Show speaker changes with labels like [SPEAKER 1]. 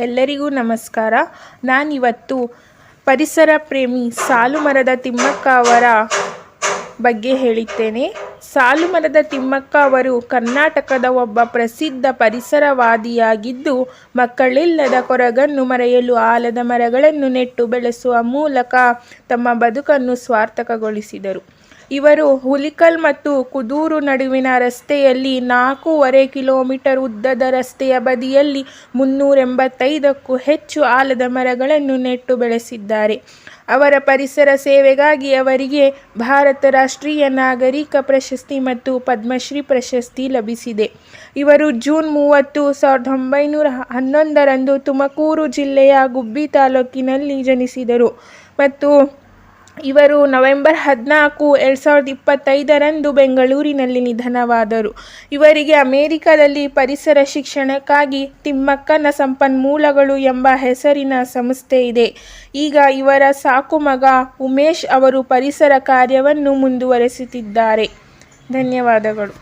[SPEAKER 1] ಎಲ್ಲರಿಗೂ ನಮಸ್ಕಾರ. ನಾನಿವತ್ತು ಪರಿಸರ ಪ್ರೇಮಿ ಸಾಲುಮರದ ತಿಮ್ಮಕ್ಕ ಅವರ ಬಗ್ಗೆ ಹೇಳುತ್ತೇನೆ. ಸಾಲುಮರದ ತಿಮ್ಮಕ್ಕ ಅವರು ಕರ್ನಾಟಕದ ಒಬ್ಬ ಪ್ರಸಿದ್ಧ ಪರಿಸರವಾದಿಯಾಗಿದ್ದು, ಮಕ್ಕಳಿಲ್ಲದ ಕೊರಗನ್ನು ಮರೆಯಲು ಆಲದ ಮರಗಳನ್ನು ನೆಟ್ಟು ಬೆಳೆಸುವ ಮೂಲಕ ತಮ್ಮ ಬದುಕನ್ನು ಸಾರ್ಥಕಗೊಳಿಸಿದರು. ಇವರು ಹುಲಿಕಲ್ ಮತ್ತು ಕುದೂರು ನಡುವಿನ ರಸ್ತೆಯಲ್ಲಿ 4.5 ಕಿಲೋಮೀಟರ್ ಉದ್ದದ ರಸ್ತೆಯ ಬದಿಯಲ್ಲಿ 385ಕ್ಕೂ ಹೆಚ್ಚು ಆಲದ ಮರಗಳನ್ನು ನೆಟ್ಟು ಬೆಳೆಸಿದ್ದಾರೆ. ಅವರ ಪರಿಸರ ಸೇವೆಗಾಗಿ ಅವರಿಗೆ ಭಾರತ ರಾಷ್ಟ್ರೀಯ ನಾಗರಿಕ ಪ್ರಶಸ್ತಿ ಮತ್ತು ಪದ್ಮಶ್ರೀ ಪ್ರಶಸ್ತಿ ಲಭಿಸಿದೆ. ಇವರು ಜೂನ್ 30, 1911ರಂದು ತುಮಕೂರು ಜಿಲ್ಲೆಯ ಗುಬ್ಬಿ ತಾಲೂಕಿನಲ್ಲಿ ಜನಿಸಿದರು ಮತ್ತು ಇವರು ನವೆಂಬರ್ 14, 2025ರಂದು ಬೆಂಗಳೂರಿನಲ್ಲಿ ನಿಧನವಾದರು. ಇವರಿಗೆ ಅಮೆರಿಕದಲ್ಲಿ ಪರಿಸರ ಶಿಕ್ಷಣಕ್ಕಾಗಿ ತಿಮ್ಮಕ್ಕನ ಸಂಪನ್ಮೂಲಗಳು ಎಂಬ ಹೆಸರಿನ ಸಂಸ್ಥೆ ಇದೆ. ಈಗ ಇವರ ಸಾಕು ಮಗ ಉಮೇಶ್ ಅವರು ಪರಿಸರ ಕಾರ್ಯವನ್ನು ಮುಂದುವರೆಸುತ್ತಿದ್ದಾರೆ. ಧನ್ಯವಾದಗಳು.